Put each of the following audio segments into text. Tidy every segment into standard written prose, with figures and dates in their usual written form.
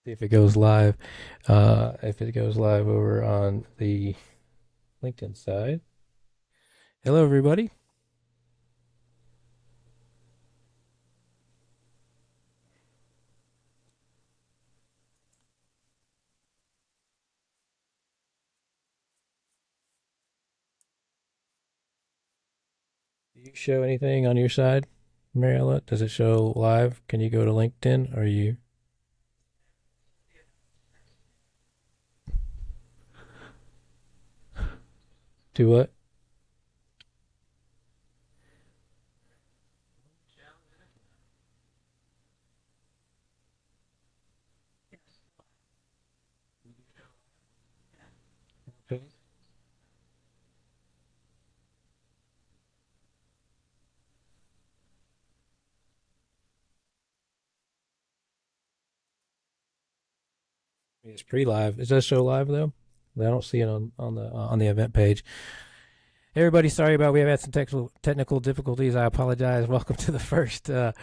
See if it goes live. If it goes live over on the LinkedIn side. Hello, everybody. Do you show anything on your side, Mariella? Does it show live? Can you go to LinkedIn? Or you do what? Okay. It's pre-live. It does show live though. I don't see it on the event page. Everybody, sorry about we have had some technical difficulties. I apologize. Welcome to the first in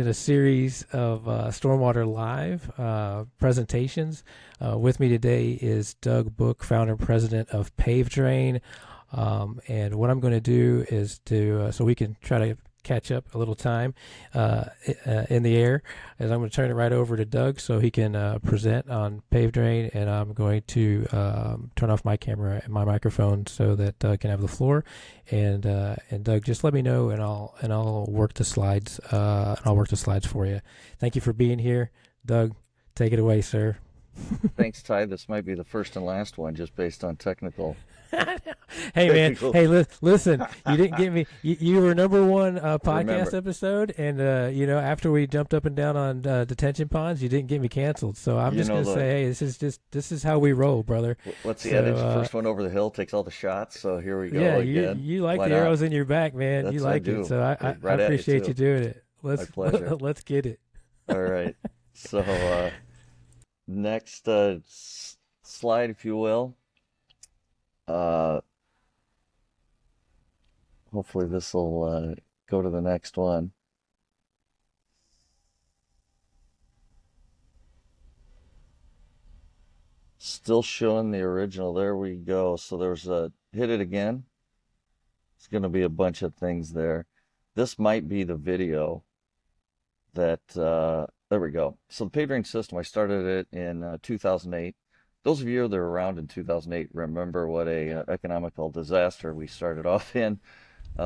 a series of Stormwater Live presentations. With me today is Doug Buch, founder and president of PaveDrain. And what I'm going to do is so we can try to catch up a little time in the air, as I'm going to turn it right over to Doug so he can present on PaveDrain, and I'm going to turn off my camera and my microphone so that Doug can have the floor. And Doug, just let me know, and I'll work the slides. I'll work the slides for you. Thank you for being here, Doug. Take it away, sir. Thanks, Ty. This might be the first and last one just based on Hey man, technical. hey listen, you didn't get me. You were number one podcast Remember, episode, and after we jumped up and down on detention ponds, you didn't get me canceled. So I'm you just know gonna say, hey, this is how we roll, brother. what's the So adage? First one over the hill takes all the shots. So here we yeah, go you again. you like Why the not? arrows in your back, man. You That's what I like it, do. so I Right at you appreciate you too. doing it. My pleasure. Let's get it. All right. So next slide, if you will. Uh, Hopefully this will go to the next one. Still showing the original. There we go. So there's a hit it again. It's going to be a bunch of things there. This might be the video that, there we go. So the PaveDrain system, I started it in 2008. Those of you that were around in 2008 remember what a economical disaster we started off in.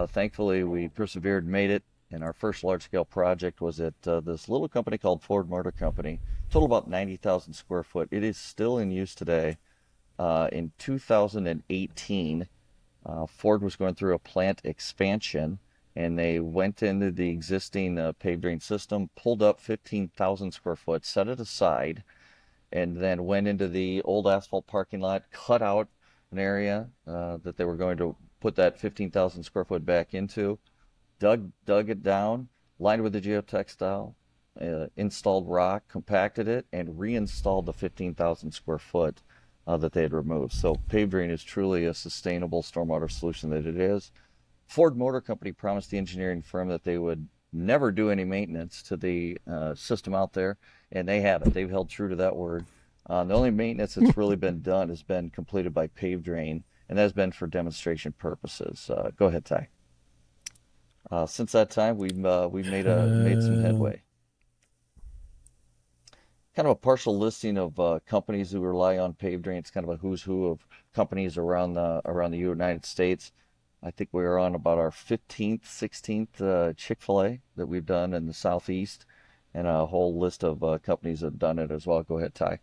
Thankfully, we persevered, made it, and our first large-scale project was at this little company called Ford Motor Company. Total about 90,000 square foot. It is still in use today. In 2018, Ford was going through a plant expansion, and they went into the existing paved drain system, pulled up 15,000 square foot, set it aside, and then went into the old asphalt parking lot, cut out an area that they were going to put that 15,000 square foot back into, dug it down, lined with the geotextile, installed rock, compacted it, and reinstalled the 15,000 square foot that they had removed. So PaveDrain is truly a sustainable stormwater solution that it is. Ford Motor Company promised the engineering firm that they would never do any maintenance to the system out there, and they haven't. They've held true to that word. The only maintenance that's really been done has been completed by PaveDrain, and that has been for demonstration purposes. Go ahead, Ty. Since that time, we've made some Uh, headway. Kind of a partial listing of companies who rely on PaveDrain. It's kind of a who's who of companies around the United States. I think we're on about our 15th, 16th Chick-fil-A that we've done in the Southeast, and a whole list of companies that have done it as well. Go ahead, Ty.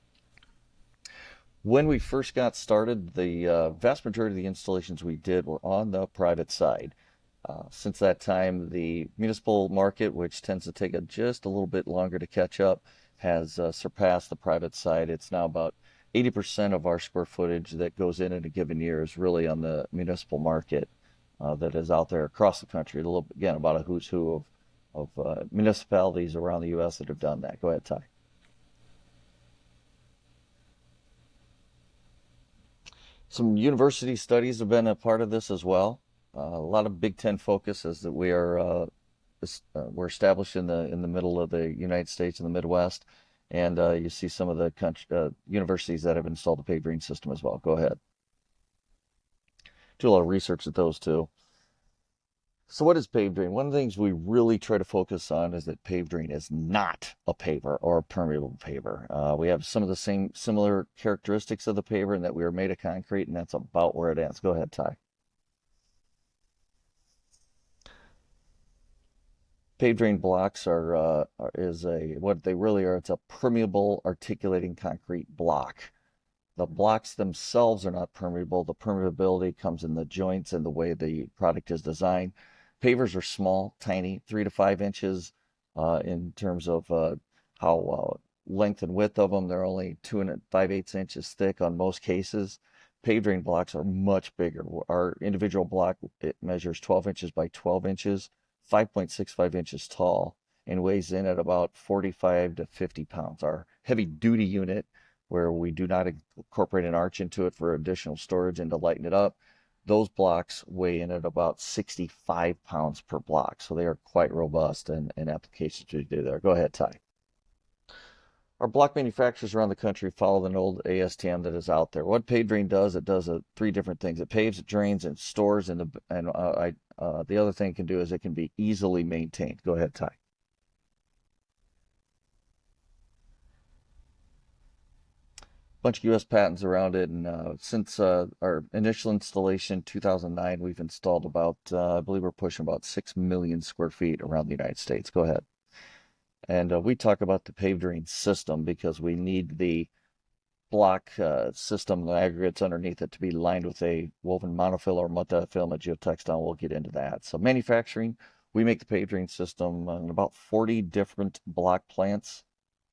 When we first got started, the vast majority of the installations we did were on the private side. Since that time, the municipal market, which tends to take just a little bit longer to catch up, has surpassed the private side. It's now about 80% of our square footage that goes in a given year is really on the municipal market that is out there across the country. A little, again, about a who's who of municipalities around the U.S. that have done that. Go ahead, Ty. Some university studies have been a part of this as well. A lot of Big Ten focus is that we're established in the middle of the United States in the Midwest, And you see some of the universities that have installed the PaveDrain system as well. Go ahead. Do a lot of research at those too. So what is PaveDrain? One of the things we really try to focus on is that PaveDrain is not a paver or a permeable paver. We have some of the same similar characteristics of the paver in that we are made of concrete, and that's about where it ends. Go ahead, Ty. PaveDrain blocks is what they really are. It's a permeable articulating concrete block. The blocks themselves are not permeable. The permeability comes in the joints and the way the product is designed. Pavers are small, tiny, 3 to 5 inches in terms of how length and width of them. They're only 2 5/8 inches thick on most cases. PaveDrain blocks are much bigger. Our individual block, it measures 12 inches by 12 inches, 5.65 inches tall, and weighs in at about 45 to 50 pounds. Our heavy duty unit, where we do not incorporate an arch into it for additional storage and to lighten it up, those blocks weigh in at about 65 pounds per block. So they are quite robust in applications to do there. Go ahead, Ty. Our block manufacturers around the country follow an old ASTM that is out there. What PaveDrain does, it does three different things. It paves, it drains, and stores. The other thing it can do is it can be easily maintained. Go ahead, Ty. Bunch of U.S. patents around it, and since our initial installation, 2009, we've installed about, I believe we're pushing about 6 million square feet around the United States. Go ahead. And we talk about the PaveDrain system because we need the block system, the aggregates underneath it, to be lined with a woven monofil or multi-filament geotextile. We'll get into that. So manufacturing, we make the PaveDrain system in about 40 different block plants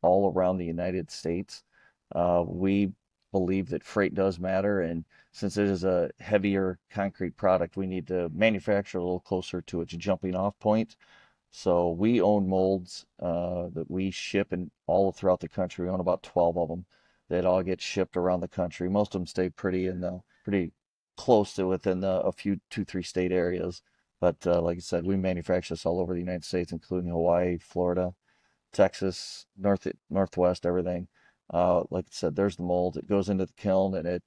all around the United States. We believe that freight does matter, and since it is a heavier concrete product, we need to manufacture a little closer to its jumping off point. So we own molds that we ship in all throughout the country. We own about 12 of them that all get shipped around the country. Most of them stay pretty close to within a few 2, 3 state areas. But like I said, we manufacture this all over the United States, including Hawaii, Florida, Texas, Northwest, everything. Like I said, there's the mold. It goes into the kiln, and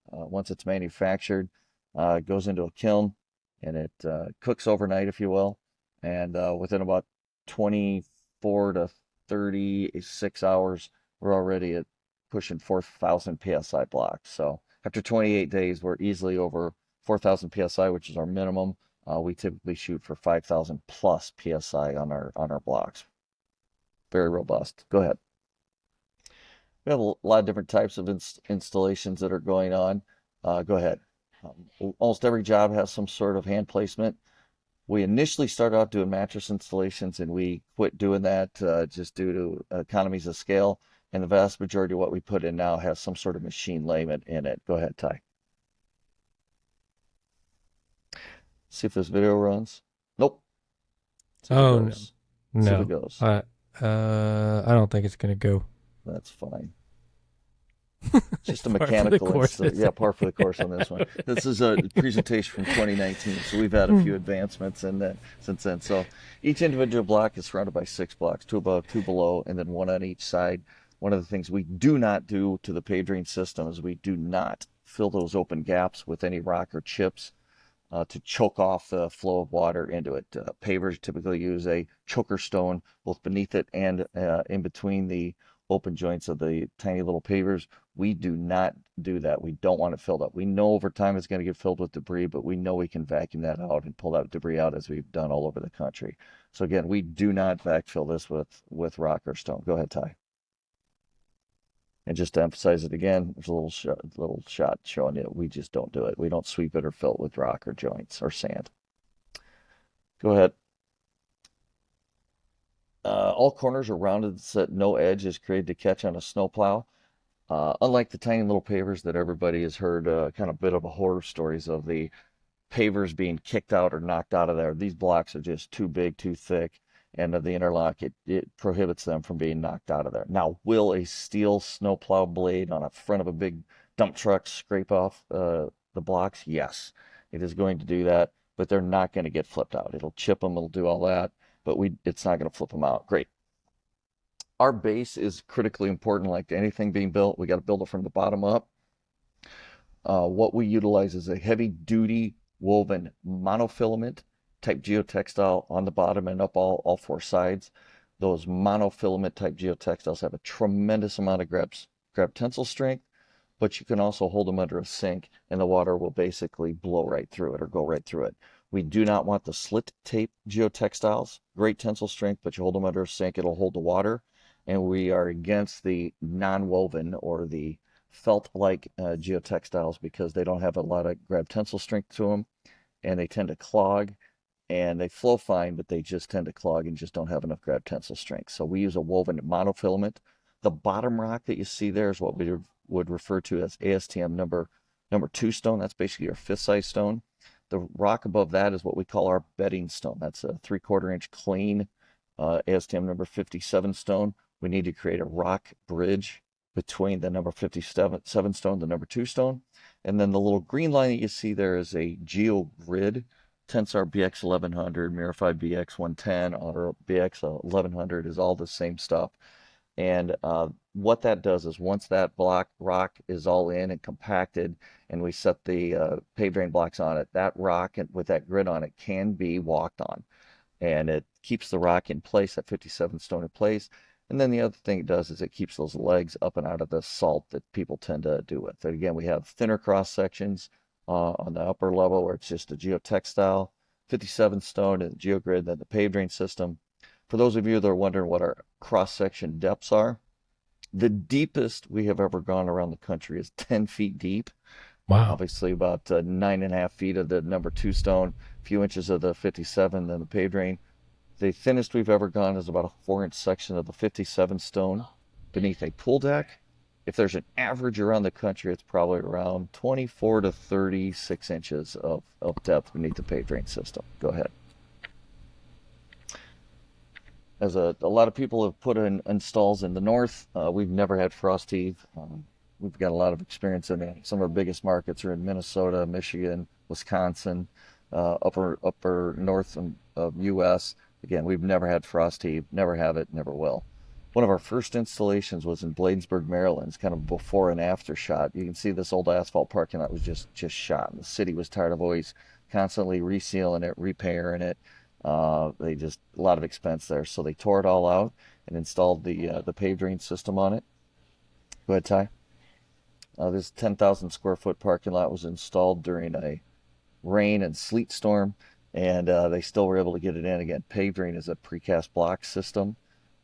once it's manufactured, it goes into a kiln, and it cooks overnight, if you will. And within about 24 to 36 hours, we're already at pushing 4,000 psi blocks. So after 28 days, we're easily over 4,000 psi, which is our minimum. We typically shoot for 5,000 plus psi on our blocks. Very robust. Go ahead. We have a lot of different types of installations that are going on. Go ahead. Almost every job has some sort of hand placement. We initially started out doing mattress installations, and we quit doing that just due to economies of scale. And the vast majority of what we put in now has some sort of machine layment in it. Go ahead, Ty. See if this video runs. Nope. See if it goes. No. See if it goes. I don't think it's gonna go. That's fine. Just a mechanical yeah, par for the course on this one. This is a presentation from 2019, so we've had a few advancements since then. So each individual block is surrounded by 6 blocks, 2 above, 2 below, and then 1 on each side. One of the things we do not do to the PaveDrain system is we do not fill those open gaps with any rock or chips to choke off the flow of water into it. Pavers typically use a choker stone both beneath it and in between the open joints of the tiny little pavers. We do not do that. We don't want it filled up. We know over time it's going to get filled with debris, but we know we can vacuum that out and pull that debris out as we've done all over the country. So again, we do not backfill this with rock or stone. Go ahead, Ty. And just to emphasize it again, there's a little shot showing you we just don't do it. We don't sweep it or fill it with rock or joints or sand. Go ahead. All corners are rounded so that no edge is created to catch on a snowplow. Unlike the tiny little pavers that everybody has heard, kind of a bit of a horror stories of the pavers being kicked out or knocked out of there. These blocks are just too big, too thick, and the interlock, it prohibits them from being knocked out of there. Now, will a steel snowplow blade on the front of a big dump truck scrape off the blocks? Yes, it is going to do that, but they're not going to get flipped out. It'll chip them, it'll do all that, but it's not going to flip them out. Great. Our base is critically important. Like anything being built, we got to build it from the bottom up. What we utilize is a heavy duty woven monofilament type geotextile on the bottom and up all four sides. Those monofilament type geotextiles have a tremendous amount of grab tensile strength, but you can also hold them under a sink and the water will basically blow right through it or go right through it. We do not want the slit tape geotextiles. Great tensile strength, but you hold them under a sink, it'll hold the water. And we are against the non-woven or the felt-like geotextiles because they don't have a lot of grab tensile strength to them, and they tend to clog, and they flow fine, but they just tend to clog and just don't have enough grab tensile strength. So we use a woven monofilament. The bottom rock that you see there is what we would refer to as ASTM number 2 stone. That's basically our 5th size stone. The rock above that is what we call our bedding stone. That's a 3/4 inch clean ASTM number 57 stone. We need to create a rock bridge between the number 57 stone, the number 2 stone. And then the little green line that you see there is a GeoGrid Tensar BX 1100, Mirify BX 110, or BX 1100 is all the same stuff. And what that does is once that rock is all in and compacted and we set the PaveDrain blocks on it, that rock with that grid on it can be walked on. And it keeps the rock in place, that 57 stone in place. And then the other thing it does is it keeps those legs up and out of the salt that people tend to do with it. Again, we have thinner cross sections on the upper level where it's just a geotextile, 57 stone and GeoGrid, then the PaveDrain system. For those of you that are wondering what our cross-section depths are, the deepest we have ever gone around the country is 10 feet deep. Wow. Obviously about 9.5 feet of the number 2 stone, a few inches of the 57, then the PaveDrain. The thinnest we've ever gone is about a 4-inch section of the 57 stone beneath a pool deck. If there's an average around the country, it's probably around 24 to 36 inches of depth beneath the PaveDrain system. Go ahead. As a lot of people have put in installs in the north, we've never had frost heave. We've got a lot of experience in it. Some of our biggest markets are in Minnesota, Michigan, Wisconsin, upper north of U.S. Again, we've never had frost heave, never have it, never will. One of our first installations was in Bladensburg, Maryland. It's kind of before and after shot. You can see this old asphalt parking lot was just shot. And the city was tired of always constantly resealing it, repairing it. They just a lot of expense there, so they tore it all out and installed the PaveDrain system on it. Go ahead, Ty. This 10,000 square foot parking lot was installed during a rain and sleet storm, and they still were able to get it in. Again, PaveDrain is a precast block system,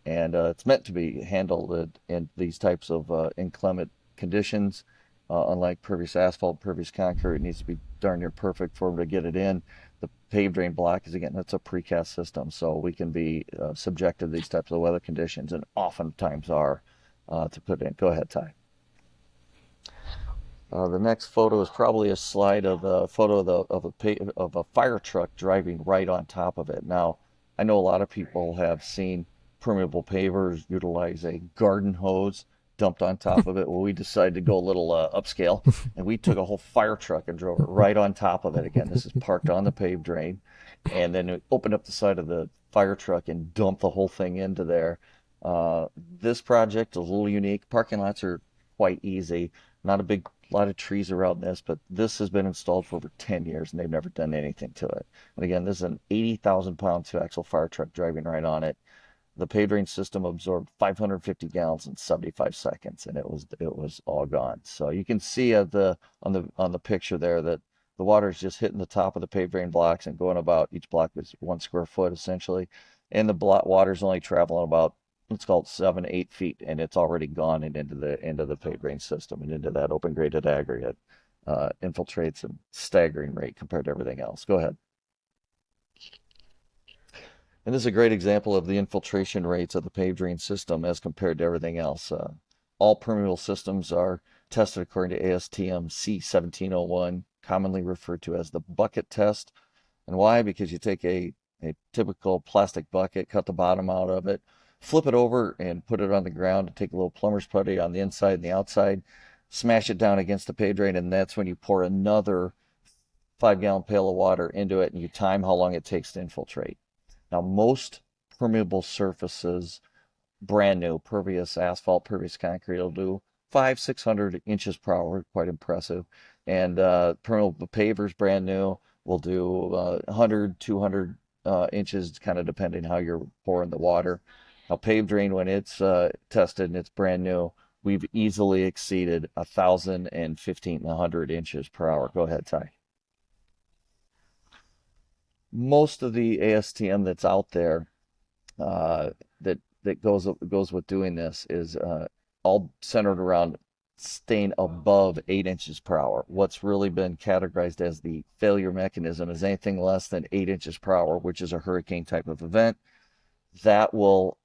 and it's meant to be handled in these types of inclement conditions. Unlike pervious asphalt, pervious concrete, it needs to be darn near perfect for them to get it in. The PaveDrain block is, again, that's a precast system, so we can be subjected to these types of weather conditions, and oftentimes are to put in. Go ahead, Ty. The next photo is probably a slide of a photo of a fire truck driving right on top of it. Now, I know a lot of people have seen permeable pavers utilize a garden hose dumped on top of it. Well, we decided to go a little upscale, and we took a whole fire truck and drove it right on top of it. Again, this is parked on the PaveDrain, and then we opened up the side of the fire truck and dumped the whole thing into there. This project is a little unique. Parking lots are quite easy. Not a big lot of trees around this, but this has been installed for over 10 years, and they've never done anything to it. And again, this is an 80,000-pound 2-axle fire truck driving right on it. The PaveDrain system absorbed 550 gallons in 75 seconds, and it was all gone. So you can see on the picture there that the water is just hitting the top of the PaveDrain blocks and going about, each block is 1 square foot essentially, and the water is only traveling about, let's call it 7-8 feet, and it's already gone and into the PaveDrain system and into that open graded aggregate. Infiltrates at staggering rate compared to everything else. Go ahead. And this is a great example of the infiltration rates of the PaveDrain system as compared to everything else. All permeable systems are tested according to ASTM C1701, commonly referred to as the bucket test. And why? Because you take a typical plastic bucket, cut the bottom out of it, flip it over and put it on the ground, and take a little plumber's putty on the inside and the outside, smash it down against the PaveDrain, and that's when you pour another 5-gallon pail of water into it, and you time how long it takes to infiltrate. Now, most permeable surfaces brand new, pervious asphalt, pervious concrete. It'll do 600 inches per hour, quite impressive. And permeable pavers, brand new, will do 100, 200 inches, kind of depending how you're pouring the water. Now, PaveDrain, when it's tested and it's brand new, we've easily exceeded 1,015 per hour. Go ahead, Ty. Most of the ASTM that's out there that goes with doing this is all centered around staying above 8 inches per hour. What's really been categorized as the failure mechanism is anything less than 8 inches per hour, which is a hurricane type of event. That will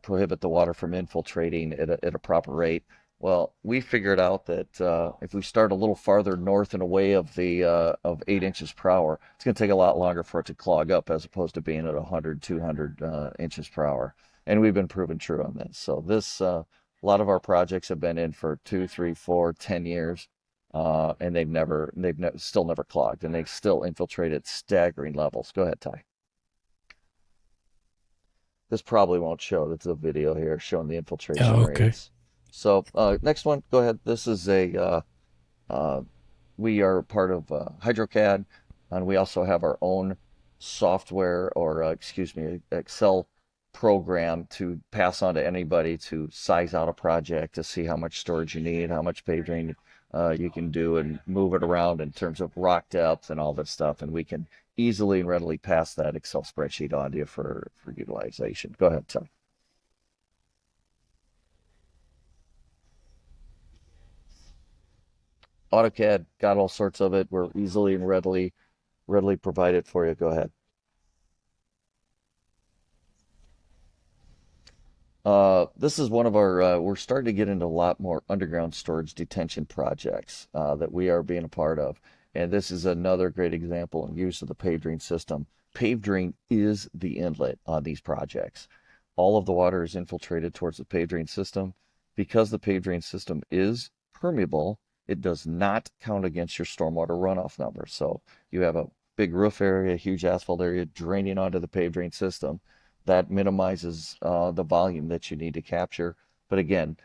prohibit the water from infiltrating at a proper rate. Well, we figured out that if we start a little farther north and away of the of 8 inches per hour, it's going to take a lot longer for it to clog up as opposed to being at 100, 200 inches per hour. And we've been proven true on this. So this, a lot of our projects have been in for 2, 3, 4, 10 years, and still never clogged, and they still infiltrate at staggering levels. Go ahead, Ty. This probably won't show. That's a video here showing the infiltration Oh, okay. rates. So next one, go ahead. This is uh, we are part of HydroCAD, and we also have our own software, or excuse me, Excel program to pass on to anybody to size out a project to see how much storage you need, how much pave drain you can do, and move it around in terms of rock depth and all this stuff. And we can easily and readily pass that Excel spreadsheet on to you for utilization. Go ahead, Tom. AutoCAD, got all sorts of it. We're easily and readily provided for you. Go ahead. This is one of our, we're starting to get into a lot more underground storage detention projects that we are being a part of. And this is another great example in use of the PaveDrain system. PaveDrain is the inlet on these projects. All of the water is infiltrated towards the PaveDrain system. Because the PaveDrain system is permeable, it does not count against your stormwater runoff number. So you have a big roof area, huge asphalt area draining onto the PaveDrain system. That minimizes the volume that you need to capture. But again,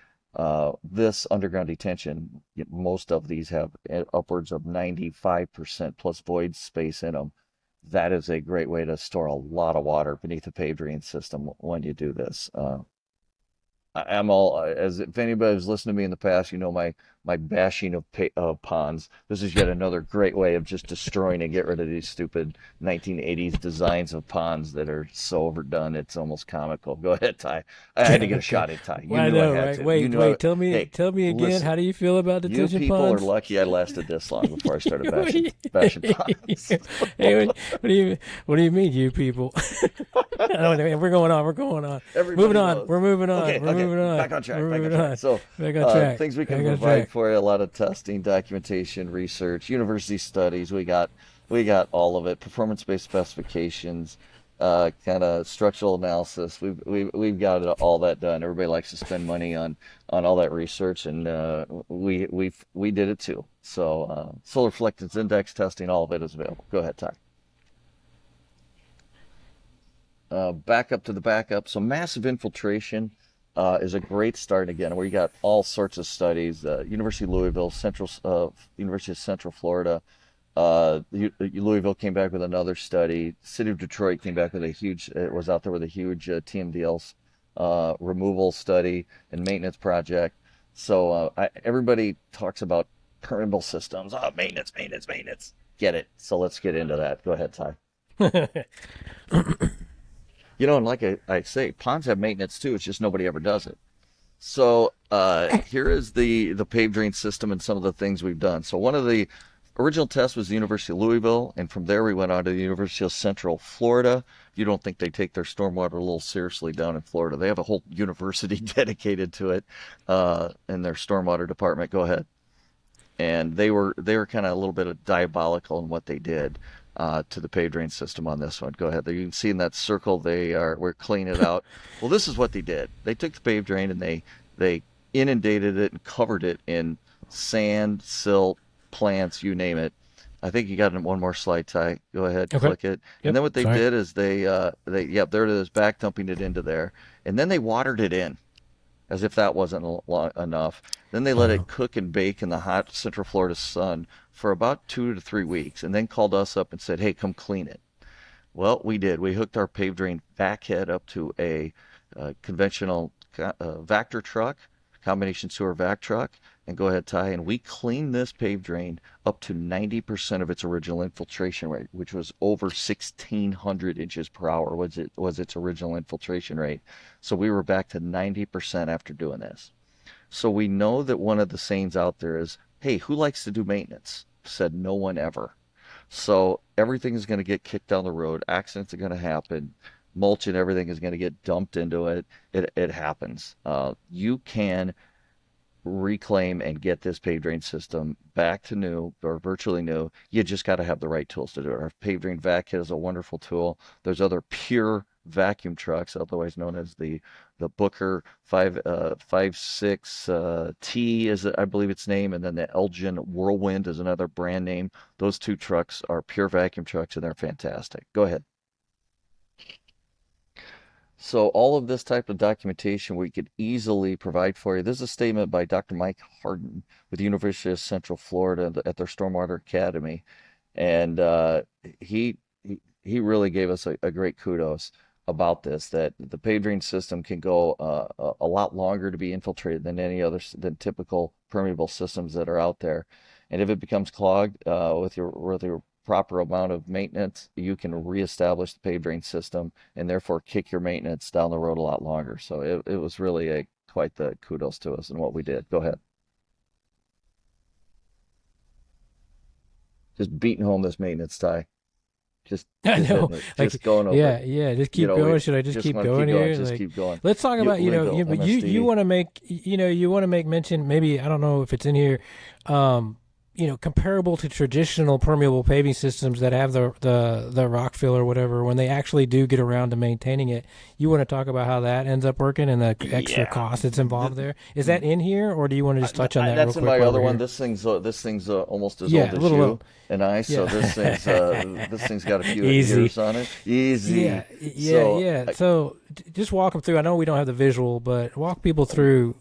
this underground detention, most of these have upwards of 95% plus void space in them. That is a great way to store a lot of water beneath the paved drain system when you do this. I'm all, as if anybody's listened to me in the past, my bashing of ponds. This is yet another great way of just destroying and get rid of these stupid 1980s designs of ponds that are so overdone. It's almost comical. Go ahead, Ty. I had to get a Okay. shot at Ty. You Well, I knew I know, had right? to. You Wait, knew I. wait. Tell me, Hey, tell me again. listen. How do you feel about You detention people are ponds? lucky I lasted this long before I started What do bashing ponds. hey, what do you mean, you people? I don't know. We're going on. We're going on. Moving Everybody on. knows. We're moving on. Okay, We're okay. moving on. Back on track. We're Back on moving track. on. So, Back on track. things we can Back on provide track. for you: a lot of testing, documentation, research, university studies. We got all of it. Performance-based specifications, kind of structural analysis. We've got all that done. Everybody likes to spend money on all that research, and we did it too. So, solar reflectance index testing, all of it is available. Go ahead, Ty. Backup to the backup. So massive infiltration is a great start again, where you got all sorts of studies. University of Louisville, University of Central Florida. Louisville came back with another study. City of Detroit came back with a huge, it was out there with a huge TMDL removal study and maintenance project. So everybody talks about permeable systems. Oh, maintenance, maintenance, maintenance. Get it. So let's get into that. Go ahead, Ty. And like I say, ponds have maintenance too. It's just nobody ever does it. So here is the paved drain system and some of the things we've done. So one of the original tests was the University of Louisville, and from there we went on to the University of Central Florida. You don't think they take their stormwater a little seriously down in Florida? They have a whole university dedicated to it in their stormwater department. Go ahead. And they were kind of a little bit of diabolical in what they did to the pave drain system on this one. Go ahead. You can see in that circle we're cleaning it out. Well, this is what they did. They took the pave drain and they inundated it and covered it in sand, silt, plants, you name it. I think you got one more slide, Ty. Go ahead, Okay. click it. And Yep. then what they Sorry. did is yep, there it is, back dumping it into there. And then they watered it in as if that wasn't enough. Then they let it Wow. cook and bake in the hot Central Florida sun for about 2 to 3 weeks, and then called us up and said, "Hey, come clean it." Well, we did. We hooked our PaveDrain vac head up to a conventional Vector truck, combination sewer vac truck, and go ahead, Ty, and we cleaned this PaveDrain up to 90% of its original infiltration rate, which was over 1,600 inches per hour was its original infiltration rate. So we were back to 90% after doing this. So we know that one of the sayings out there is, "Hey, who likes to do maintenance?" Said no one ever. So everything is going to get kicked down the road. Accidents are going to happen. Mulch and everything is going to get dumped into it. It happens. You can reclaim and get this pave drain system back to new or virtually new. You just got to have the right tools to do it. Our pave drain vac kit is a wonderful tool. There's other pure vacuum trucks, otherwise known as the Booker 556 T is I believe its name, and then the Elgin Whirlwind is another brand name. Those two trucks are pure vacuum trucks and they're fantastic. Go ahead. So all of this type of documentation we could easily provide for you. This is a statement by Dr. Mike Harden with the University of Central Florida at their Stormwater Academy, and he really gave us a great kudos about this. That the pave drain system can go a lot longer to be infiltrated than any other than typical permeable systems that are out there, and if it becomes clogged with your proper amount of maintenance, you can reestablish the pave drain system and therefore kick your maintenance down the road a lot longer. So it was really a quite the kudos to us and what we did. Go ahead. Just beating home this maintenance, Ty. Just I just know. hitting it. Like, Just going over it. yeah, yeah. Just keep We going. Should I just just keep want to keep going going. here? Just Like, keep going. let's talk You about, linfill, but you MSD. want to make, you want to make mention, maybe, I don't know if it's in here, um, comparable to traditional permeable paving systems that have the rock fill or whatever, when they actually do get around to maintaining it. You want to talk about how that ends up working and the extra Yeah. cost that's involved there? Is that in here, or do you want to just touch on that real That's in quick my while other we're one. here? This thing's almost as Yeah, old a as little, you and I. So yeah. this thing's got a few Easy. years on it. Yeah, Easy. yeah, So yeah. So just walk them through. I know we don't have the visual, but walk people through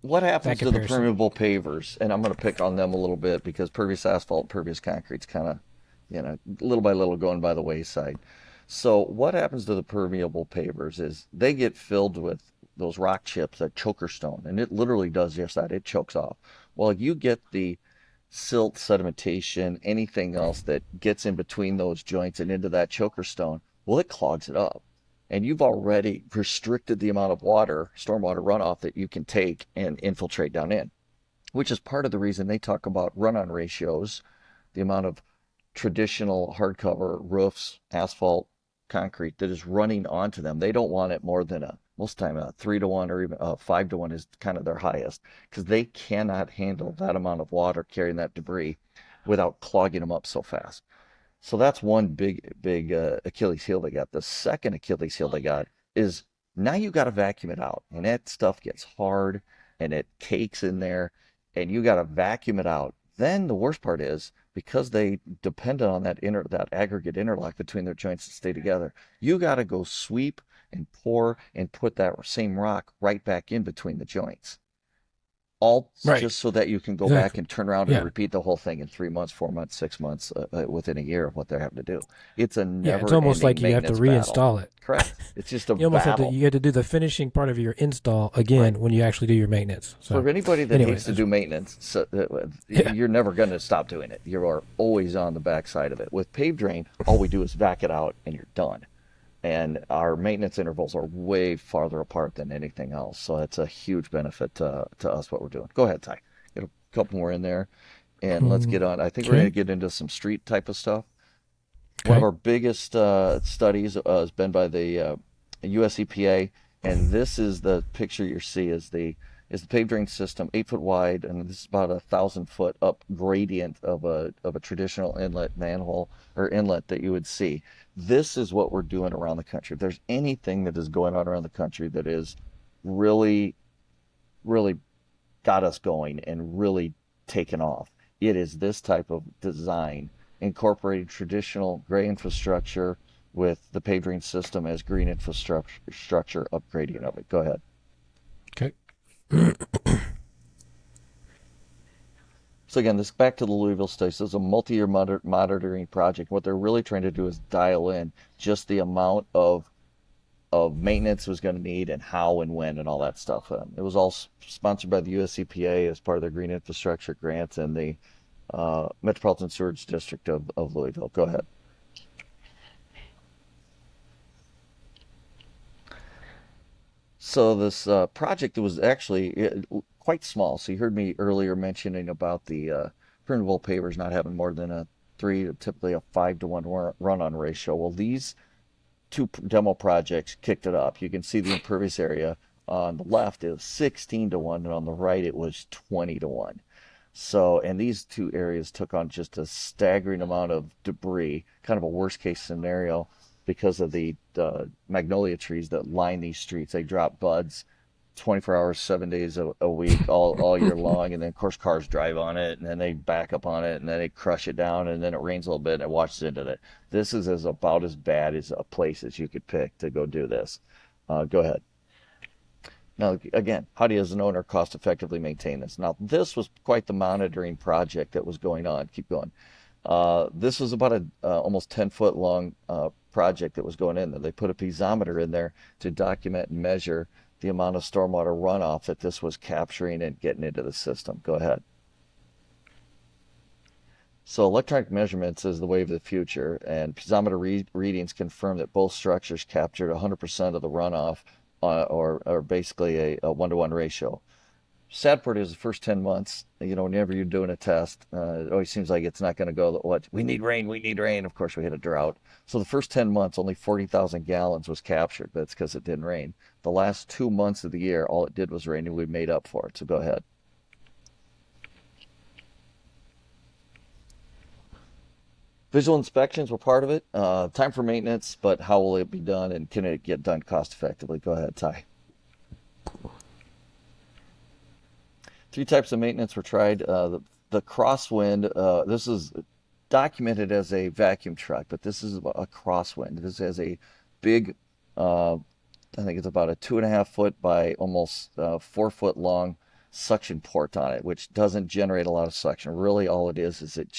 what that happens to the comparison. permeable pavers? And I'm going to pick on them a little bit because pervious asphalt, pervious concrete's kind of, little by little going by the wayside. So what happens to the permeable pavers is they get filled with those rock chips, that choker stone, and it literally does just that. It chokes off. Well, you get the silt, sedimentation, anything else that gets in between those joints and into that choker stone, well, it clogs it up. And you've already restricted the amount of water, stormwater runoff that you can take and infiltrate down in, which is part of the reason they talk about run-on ratios, the amount of traditional hardcover roofs, asphalt, concrete that is running onto them. They don't want it more than most of the time a 3 to 1 or even a 5 to 1 is kind of their highest because they cannot handle that amount of water carrying that debris without clogging them up so fast. So that's one big Achilles heel they got. The second Achilles heel they got is now you got to vacuum it out, and that stuff gets hard and it cakes in there, and you got to vacuum it out. Then the worst part is because they depend on that aggregate interlock between their joints to stay together. You got to go sweep and pour and put that same rock right back in between the joints, all Right. just so that you can go back Exactly. and turn around and Yeah. repeat the whole thing in 3 months, 4 months, 6 months, within a year of what they're having to do. It's a Yeah. It's almost never-ending like you have to maintenance battle. reinstall it. Correct. It's just a You almost have to. battle. You have to do the finishing part of your install Right. again when you actually do your maintenance. For So, anybody that hates anyways, to do maintenance, so, yeah. you're never going to stop doing it. You are always on the backside of it. With pave drain, all we do is vac it out and you're done. And our maintenance intervals are way farther apart than anything else. So it's a huge benefit to us what we're doing. Go ahead, Ty. Get a couple more in there, and let's get on. I think we're going to Okay. get into some street type of stuff. One of Okay. our biggest studies has been by the US EPA, and this is the picture you see is the paved drain system, 8 foot wide, and this is about 1,000 foot up gradient of a traditional inlet manhole or inlet that you would see. This is what we're doing around the country. If there's anything that is going on around the country that is really, really got us going and really taken off, it is this type of design incorporating traditional gray infrastructure with the PaveDrain system as green infrastructure upgrading of it. Go ahead. Okay. So again, this back to the Louisville study. So it's a multi-year monitoring project. What they're really trying to do is dial in just the amount of maintenance was going to need and how and when and all that stuff. It was all sponsored by the US EPA as part of their green infrastructure grant and the Metropolitan Sewerage District of Louisville. Go ahead. So this project was actually quite small. So you heard me earlier mentioning about the permeable pavers not having more than a 3, typically a 5-to-1 run-on ratio. Well, these two demo projects kicked it up. You can see the impervious area on the left is 16-to-1, and on the right it was 20-to-1. So, and these two areas took on just a staggering amount of debris, kind of a worst case scenario because of the magnolia trees that line these streets. They drop buds 24 hours, 7 days a week, all year long. And then, of course, cars drive on it, and then they back up on it, and then they crush it down, and then it rains a little bit, and it washes into it. This is about as bad as a place as you could pick to go do this. Go ahead. Now, again, how do you as an owner cost effectively maintain this? Now, this was quite the monitoring project that was going on. Keep going. This was about a almost 10-foot long project that was going in there. They put a piezometer in there to document and measure the amount of stormwater runoff that this was capturing and getting into the system. Go ahead. So electronic measurements is the way of the future, and piezometer readings confirm that both structures captured 100% of the runoff, or basically a 1-to-1 ratio. Sad part is the first 10 months, whenever you're doing a test, it always seems like it's not going to go, we need rain, we need rain. Of course, we hit a drought. So the first 10 months, only 40,000 gallons was captured. That's because it didn't rain. The last 2 months of the year, all it did was rain, and we made up for it. So go ahead. Visual inspections were part of it. Time for maintenance, but how will it be done, and can it get done cost effectively? Go ahead, Ty. 3 types of maintenance were tried. The crosswind, this is documented as a vacuum truck, but this is a crosswind. This has a big, I think it's about a 2.5-foot by almost 4-foot long suction port on it, which doesn't generate a lot of suction. Really, all it is it's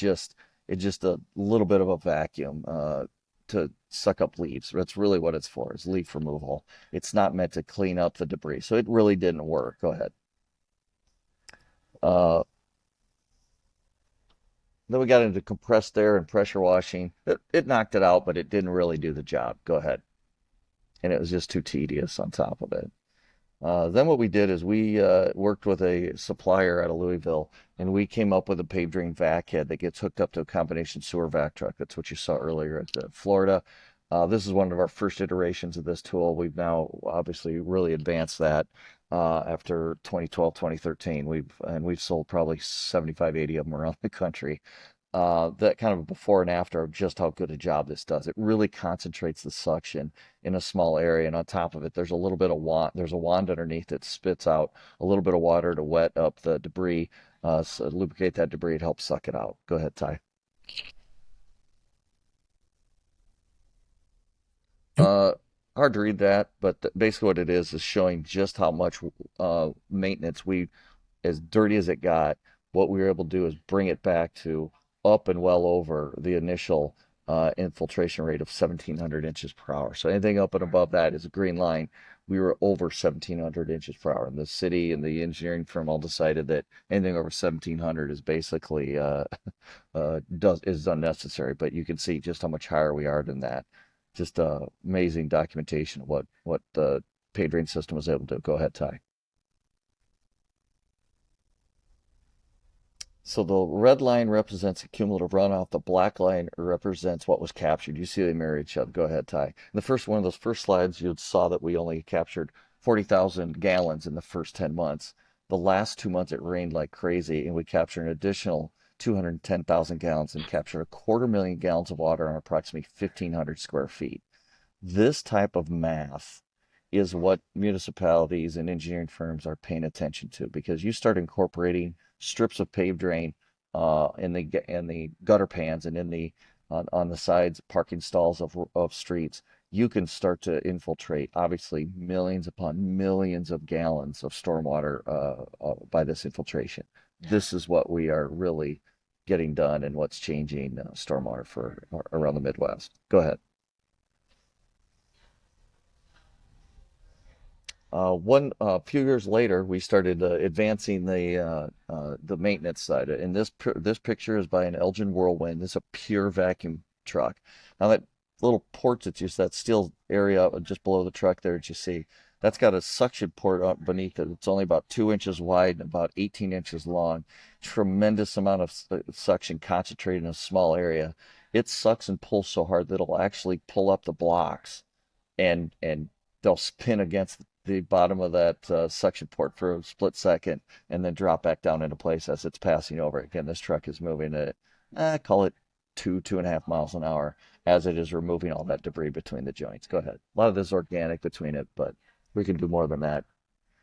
just a little bit of a vacuum to suck up leaves. That's really what it's for, is leaf removal. It's not meant to clean up the debris. So it really didn't work. Go ahead. Then we got into compressed air and pressure washing. It knocked it out, but it didn't really do the job. Go ahead. And it was just too tedious on top of it. Then what we did is we worked with a supplier out of Louisville, and we came up with a PaveDrain vac head that gets hooked up to a combination sewer vac truck. That's what you saw earlier at Florida. This is one of our first iterations of this tool. We've now obviously really advanced that after 2012, 2013. We've sold probably 75, 80 of them around the country. That kind of before and after of just how good a job this does. It really concentrates the suction in a small area, and on top of it, there's a little bit of there's a wand underneath that spits out a little bit of water to wet up the debris, so lubricate that debris. It helps suck it out. Go ahead, Ty. Hard to read that, but basically what it is showing just how much maintenance as dirty as it got, what we were able to do is bring it back to up and well over the initial infiltration rate of 1,700 inches per hour. So anything up and above that is a green line. We were over 1,700 inches per hour. And the city and the engineering firm all decided that anything over 1,700 is basically is unnecessary. But you can see just how much higher we are than that. Just amazing documentation of what the PaveDrain system was able to do. Go ahead, Ty. So the red line represents a cumulative runoff. The black line represents what was captured. You see they mirror each other. Go ahead, Ty. In the first one of those first slides, you saw that we only captured 40,000 gallons in the first 10 months. The last 2 months, it rained like crazy, and we captured an additional 210,000 gallons and captured 250,000 gallons of water on approximately 1,500 square feet. This type of math is what municipalities and engineering firms are paying attention to, because you start incorporating strips of PaveDrain in the gutter pans and in the on the sides parking stalls of streets, you can start to infiltrate obviously millions upon millions of gallons of stormwater by this infiltration. This is what we are really getting done and what's changing stormwater for around the Midwest. Go ahead. A few years later, we started advancing the maintenance side, and this picture is by an Elgin Whirlwind. This is a pure vacuum truck. Now that little port that you see, that steel area just below the truck there that you see, that's got a suction port up beneath it. It's only about 2 inches wide and about 18 inches long. Tremendous amount of suction concentrated in a small area. It sucks and pulls so hard that it'll actually pull up the blocks and they'll spin against the bottom of that suction port for a split second and then drop back down into place as it's passing over. Again, this truck is moving at, call it 2.5 miles an hour as it is removing all that debris between the joints. Go ahead. A lot of this is organic between it, but we can do more than that.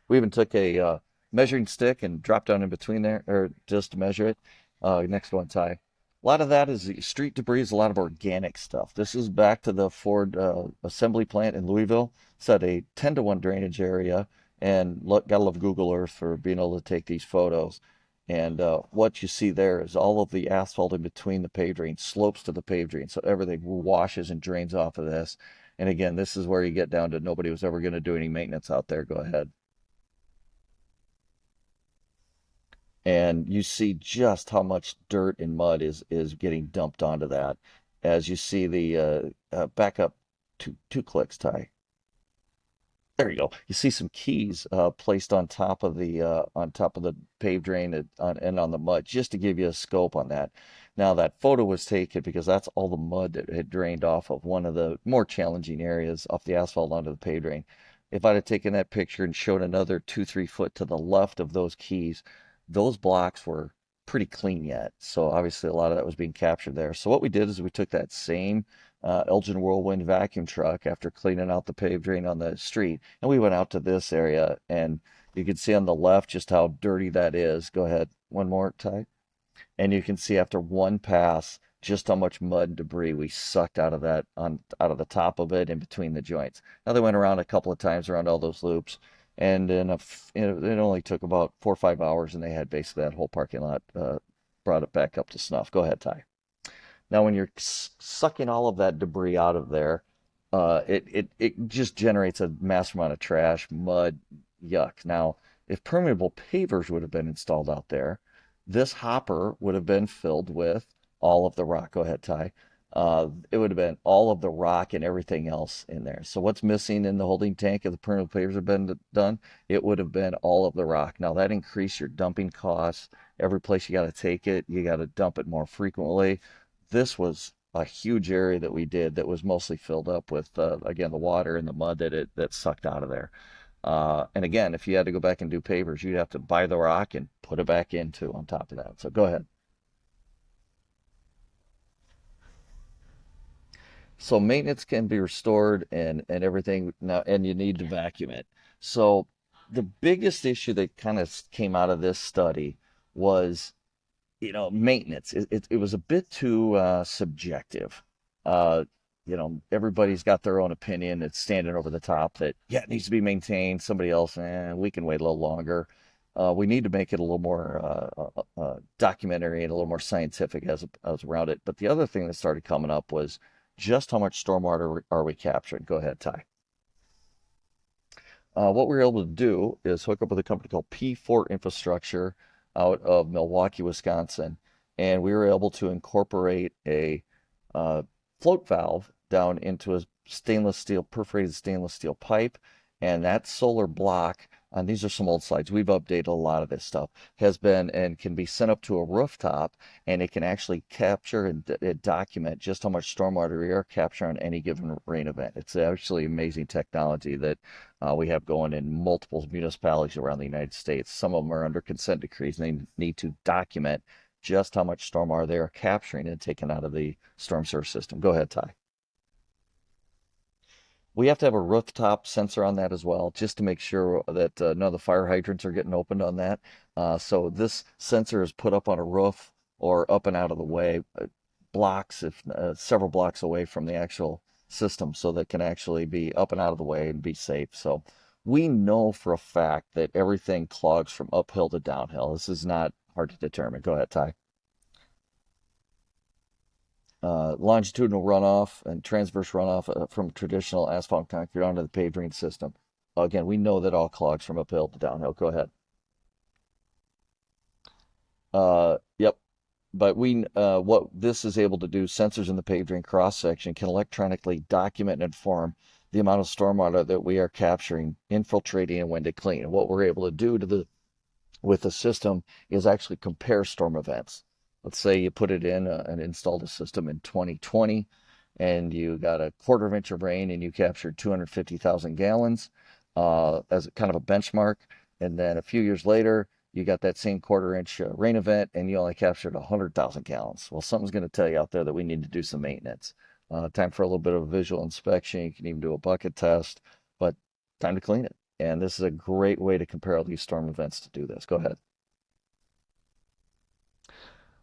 We even took a measuring stick and dropped down in between there, or just to measure it. Next one, Ty. A lot of that is the street debris, is a lot of organic stuff. This is back to the Ford assembly plant in Louisville. It's at a 10-to-1 drainage area, and gotta love Google Earth for being able to take these photos. And what you see there is all of the asphalt in between the paved drain slopes to the paved drain, so everything washes and drains off of this. And again, this is where you get down to nobody was ever going to do any maintenance out there. Go ahead. And you see just how much dirt and mud is getting dumped onto that as you see the back up two clicks, Ty. There you go. You see some keys placed on top of the paved drain and on the mud, just to give you a scope on that. Now that photo was taken because that's all the mud that had drained off of one of the more challenging areas off the asphalt onto the paved drain. If I'd have taken that picture and showed another 2, 3 foot to the left of those keys, those blocks were pretty clean yet. So obviously a lot of that was being captured there. So what we did is we took that same Elgin Whirlwind vacuum truck after cleaning out the paved drain on the street, and we went out to this area, and you can see on the left just how dirty that is. Go ahead, one more, Ty. And you can see after one pass just how much mud and debris we sucked out of that out of the top of it and between the joints. Now they went around a couple of times around all those loops, and it only took about 4 or 5 hours, and they had basically that whole parking lot brought it back up to snuff. Go ahead, Ty. Now, when you're sucking all of that debris out of there, it just generates a massive amount of trash, mud, yuck. Now, if permeable pavers would have been installed out there, this hopper would have been filled with all of the rock. Go ahead, Ty. It would have been all of the rock and everything else in there. So what's missing in the holding tank if the permeable pavers have been done? It would have been all of the rock. Now that increased your dumping costs. Every place you got to take it, you got to dump it more frequently. This was a huge area that we did that was mostly filled up with again the water and the mud that sucked out of there. And again, if you had to go back and do pavers, you'd have to buy the rock and put it back into on top of that. So go ahead. So maintenance can be restored and everything now, and you need to vacuum it. So the biggest issue that kind of came out of this study was, maintenance. It was a bit too subjective. Uh, Everybody's got their own opinion. It's standing over the top that, yeah, it needs to be maintained. Somebody else, we can wait a little longer. We need to make it a little more documentary and a little more scientific as around it. But the other thing that started coming up was just how much stormwater are we capturing? Go ahead, Ty. What we were able to do is hook up with a company called P4 Infrastructure out of Milwaukee, Wisconsin, and we were able to incorporate a float valve down into a perforated stainless steel pipe, and that solar block, and these are some old slides, we've updated a lot of this stuff, has been and can be sent up to a rooftop, and it can actually capture and document just how much stormwater we are capturing on any given rain event. It's actually amazing technology that we have going in multiple municipalities around the United States. Some of them are under consent decrees, and they need to document just how much stormwater they are capturing and taking out of the storm sewer system. Go ahead, Ty. We have to have a rooftop sensor on that as well, just to make sure that none of the fire hydrants are getting opened on that. So this sensor is put up on a roof or up and out of the way, blocks, if several blocks away from the actual system, so that can actually be up and out of the way and be safe. So we know for a fact that everything clogs from uphill to downhill. This is not hard to determine. Go ahead, Ty. Longitudinal runoff and transverse runoff from traditional asphalt concrete onto the paved drain system. Again, we know that all clogs from uphill to downhill. Go ahead. Yep. But what this is able to do, sensors in the paved drain cross section can electronically document and inform the amount of stormwater that we are capturing, infiltrating, and when to clean. And what we're able to do with the system is actually compare storm events. Let's say you put it in and installed a system in 2020, and you got a quarter of an inch of rain, and you captured 250,000 gallons as kind of a benchmark. And then a few years later, you got that same quarter inch rain event, and you only captured 100,000 gallons. Well, something's going to tell you out there that we need to do some maintenance. Time for a little bit of a visual inspection. You can even do a bucket test, but time to clean it. And this is a great way to compare all these storm events to do this. Go ahead.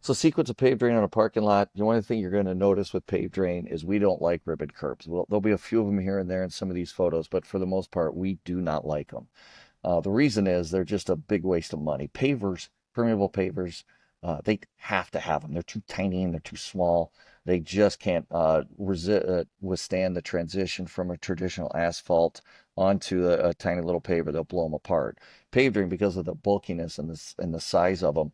So sequence of paved drain on a parking lot. The only thing you're going to notice with paved drain is we don't like ribbon curbs. Well, there'll be a few of them here and there in some of these photos, but for the most part, we do not like them. The reason is they're just a big waste of money. Pavers, permeable pavers, they have to have them. They're too tiny and they're too small. They just can't withstand the transition from a traditional asphalt onto a tiny little paver. They'll blow them apart. Paved drain, because of the bulkiness and the size of them,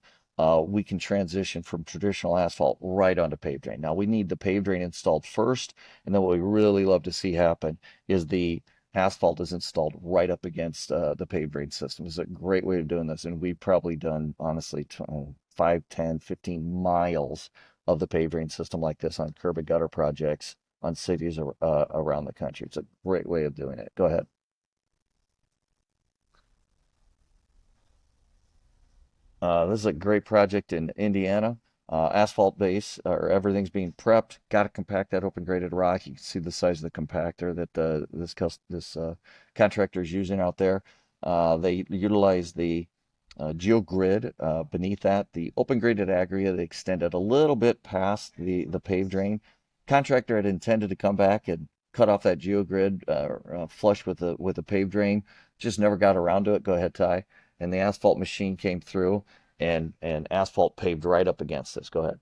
we can transition from traditional asphalt right onto paved drain. Now we need the paved drain installed first, and then what we really love to see happen is the asphalt is installed right up against the paved drain system. It's a great way of doing this, and we've probably done, honestly, 5, 10, 15 miles of the paved drain system like this on curb and gutter projects on cities around the country. It's a great way of doing it. Go ahead. This is a great project in Indiana. Asphalt base, or everything's being prepped. Got to compact that open graded rock. You can see the size of the compactor that this contractor is using out there. They utilize the geogrid beneath that. The open graded aggregate, they extended a little bit past the paved drain. Contractor had intended to come back and cut off that geogrid flush with the paved drain. Just never got around to it. Go ahead, Ty. And the asphalt machine came through and asphalt paved right up against this. Go ahead.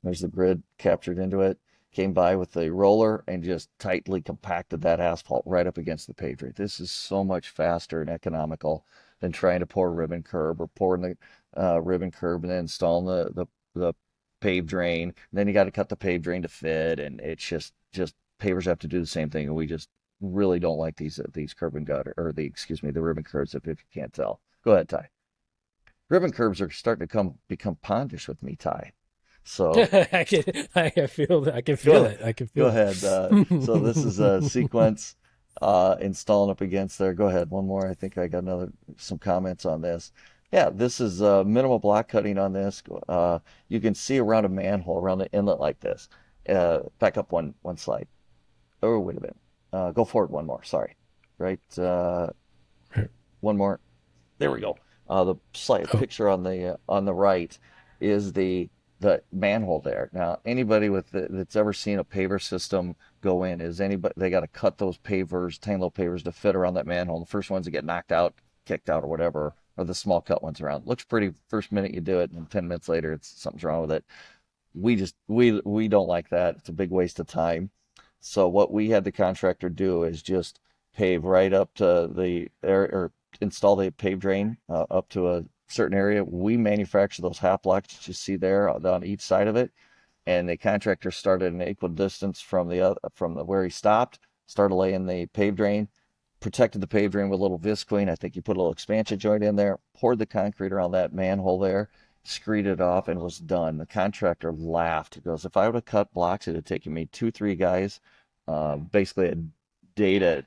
There's the grid captured into it. Came by with the roller and just tightly compacted that asphalt right up against the paved drain. This is so much faster and economical than trying to pour a ribbon curb or pouring the ribbon curb and then installing the paved drain. And then you got to cut the paved drain to fit, and it's just pavers have to do the same thing, and we just really don't like these curb and gutter, or the ribbon curbs, if you can't tell. Go ahead, Ty. Ribbon curbs are starting to become pondish with me, Ty. So I can go feel ahead. it. I can Go feel ahead. So this is a sequence installing up against there. Go ahead. One more. I think I got some comments on this. Yeah, this is minimal block cutting on this. You can see around a manhole, around the inlet like this. Back up one slide. Oh, wait a minute. Go forward one more. Sorry. Right. One more. There we go. The slide it. picture on the right is the manhole there. Now, anybody that's ever seen a paver system go in, they got to cut those pavers, tiny little pavers, to fit around that manhole. The first ones that get knocked out, kicked out, or whatever, are the small cut ones around. Looks pretty first minute you do it, and 10 minutes later, something's wrong with it. We don't like that. It's a big waste of time. So what we had the contractor do is just pave right up to the area, or install the paved drain up to a certain area. We manufacture those half blocks that you see there on each side of it, and the contractor started an equal distance from where he stopped, started laying the paved drain, protected the paved drain with a little visqueen. I think he put a little expansion joint in there, poured the concrete around that manhole there, screed it off, and was done. The contractor laughed. He goes, "If I would have cut blocks, it had taken me 2-3 guys, basically a day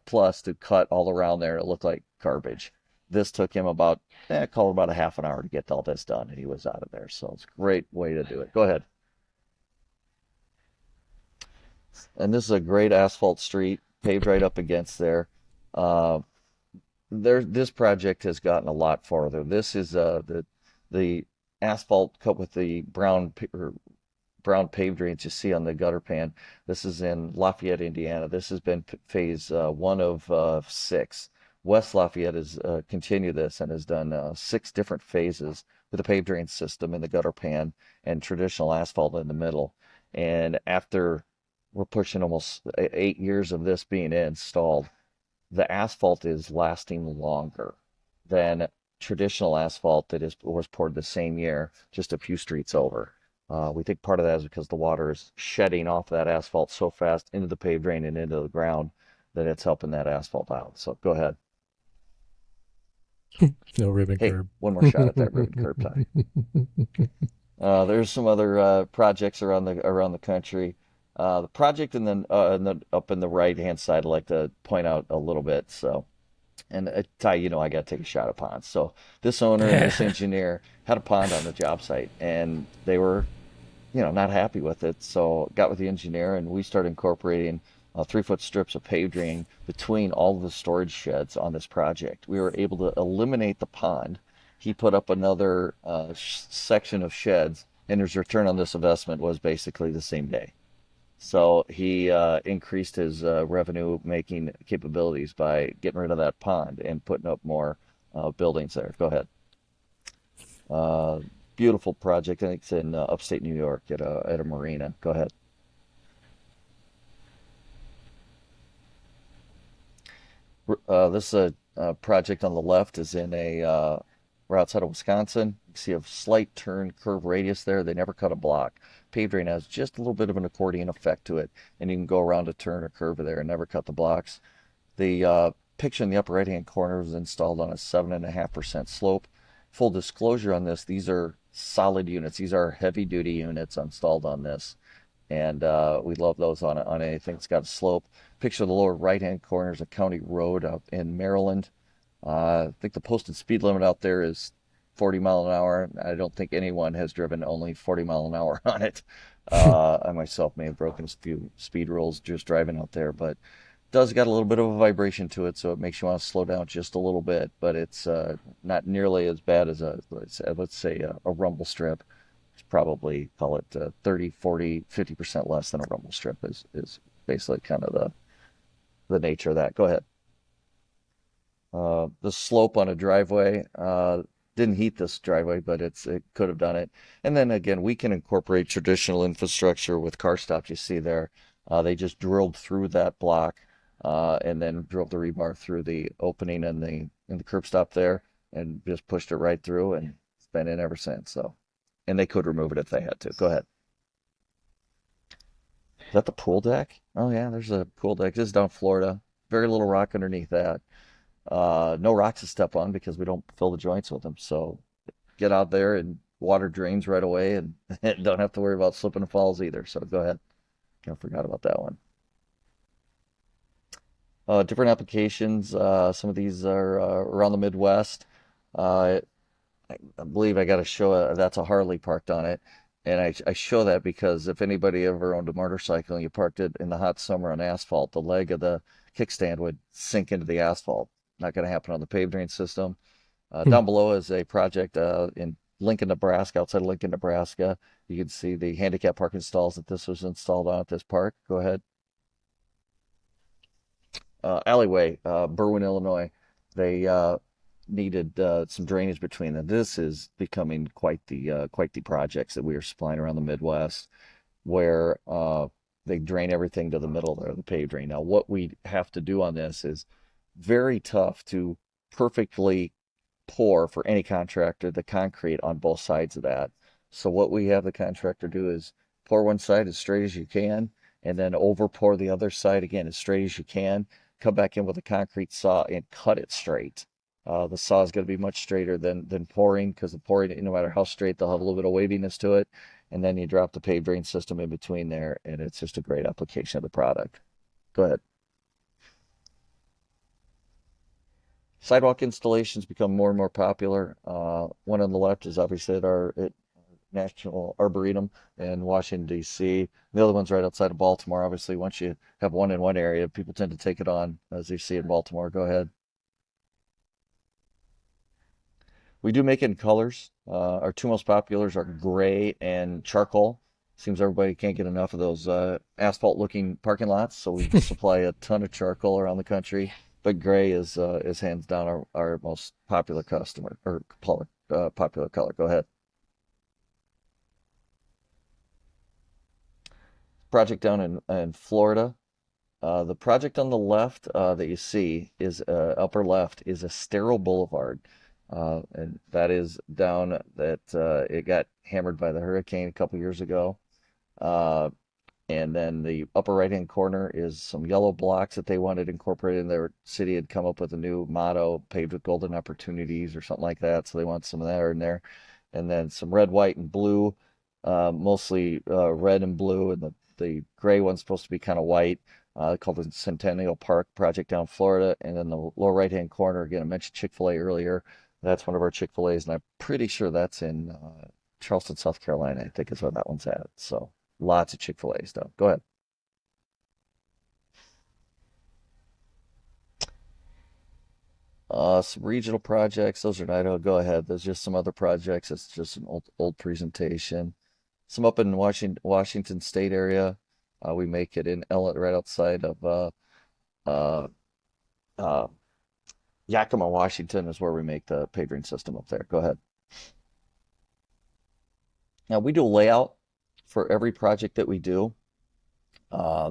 plus to cut all around there. It looked like garbage. This took him about a half an hour to get all this done, and he was out of there. So it's a great way to do it. Go ahead." And this is a great asphalt street paved right up against there. This project has gotten a lot farther. This is The asphalt cut with the brown paved drains you see on the gutter pan. This is in Lafayette, Indiana. This has been phase one of six. West Lafayette has continued this and has done six different phases with a paved drain system in the gutter pan and traditional asphalt in the middle. And after we're pushing almost 8 years of this being installed, the asphalt is lasting longer than traditional asphalt that was poured the same year, just a few streets over. We think part of that is because the water is shedding off that asphalt so fast into the paved drain and into the ground that it's helping that asphalt out. So go ahead. No ribbon Hey, curb. one more shot at that ribbon curb time. There's some other projects around the country. The project up in the right hand side, I'd like to point out a little bit. So, and Ty, I got to take a shot at ponds. So this owner and this engineer had a pond on the job site, and they were not happy with it. So got with the engineer and we started incorporating 3 foot strips of paved drain between all of the storage sheds on this project. We were able to eliminate the pond. He put up another section of sheds, and his return on this investment was basically the same day. So he increased his revenue making capabilities by getting rid of that pond and putting up more buildings there. Go ahead. Uh, Beautiful project. I think it's in upstate New York at a marina. Go ahead. This project on the left is in we're outside of Wisconsin. You see a slight turn curve radius there. They never cut a block. PaveDrain has just a little bit of an accordion effect to it, and you can go around a turn or curve there and never cut the blocks. The picture in the upper right-hand corner was installed on a 7.5% slope. Full disclosure on this, these are solid units. These are heavy-duty units installed on this, and we love those on anything that's got a slope. Picture of the lower right-hand corner is a county road out in Maryland. I think the posted speed limit out there is 40 mile an hour. I don't think anyone has driven only 40 mile an hour on it. I myself may have broken a few speed rules just driving out there, but does got a little bit of a vibration to it, so it makes you want to slow down just a little bit, but it's not nearly as bad as let's say a rumble strip. It's probably, call it 30, 40, 50% less than a rumble strip is basically kind of the nature of that. Go ahead. The slope on a driveway didn't heat this driveway, but it could have done it. And then again, we can incorporate traditional infrastructure with car stops. You see there, they just drilled through that block and then drilled the rebar through the opening in the curb stop there, and just pushed it right through, and it's been in ever since. So, and they could remove it if they had to. Go ahead. Is that the pool deck? Oh yeah, there's a pool deck. This is down Florida. Very little rock underneath that. No rocks to step on because we don't fill the joints with them. So get out there and water drains right away, and don't have to worry about slipping and falls either. So go ahead. I forgot about that one. Different applications. Some of these are around the Midwest. Uh, I believe I got to show that's a Harley parked on it. And I show that because if anybody ever owned a motorcycle and you parked it in the hot summer on asphalt, the leg of the kickstand would sink into the asphalt. Not going to happen on the paved drain system. Down below is a project in Lincoln, Nebraska, outside of Lincoln, Nebraska. You can see the handicap parking stalls that this was installed on at this park. Go ahead. Alleyway, Berwyn, Illinois. They needed some drainage between them. This is becoming quite the projects that we are supplying around the Midwest, where they drain everything to the middle there, the paved drain. Now, what we have to do on this is very tough to perfectly pour for any contractor the concrete on both sides of that. So what we have the contractor do is pour one side as straight as you can, and then over pour the other side again as straight as you can. Come back in with a concrete saw and cut it straight. The saw is going to be much straighter than pouring, because the pouring, no matter how straight, they'll have a little bit of waviness to it. And then you drop the paved drain system in between there, and it's just a great application of the product. Go ahead. Sidewalk installations become more and more popular. One on the left is obviously at National Arboretum in Washington, D.C. The other one's right outside of Baltimore. Obviously, once you have one in one area, people tend to take it on, as you see in Baltimore. Go ahead. We do make it in colors. Our two most populars are gray and charcoal. Seems everybody can't get enough of those asphalt-looking parking lots, so we supply a ton of charcoal around the country. But gray is hands down our most popular customer or color, popular color. Go ahead. Project down in Florida. The project on the left that you see is upper left is a sterile boulevard, and that is down that it got hammered by the hurricane a couple years ago. Uh, and then the upper right-hand corner is some yellow blocks that they wanted incorporated in their city. Had come up with a new motto, paved with golden opportunities or something like that. So they want some of that in there. And then some red, white, and blue, mostly red and blue. And the gray one's supposed to be kind of white, called the Centennial Park Project down in Florida. And then the lower right-hand corner, again, I mentioned Chick-fil-A earlier. That's one of our Chick-fil-A's, and I'm pretty sure that's in Charleston, South Carolina, I think is where that one's at. So lots of Chick-fil-A stuff. Go ahead. Some regional projects. Those are in Idaho. Go ahead. There's just some other projects. It's just an old presentation. Some up in Washington State area. We make it in right outside of uh, uh, Yakima, Washington is where we make the PaveDrain system up there. Go ahead. Now we do a layout for every project that we do.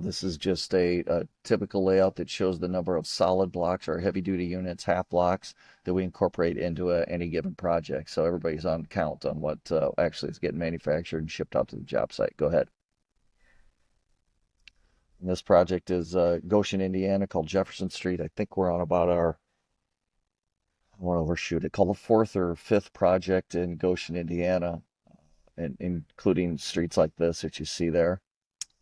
This is just a typical layout that shows the number of solid blocks or heavy duty units, half blocks that we incorporate into any given project. So everybody's on count on what actually is getting manufactured and shipped out to the job site. Go ahead. And this project is Goshen, Indiana, called Jefferson Street. I think we're on about I want to overshoot it, called the fourth or fifth project in Goshen, Indiana, and including streets like this that you see there.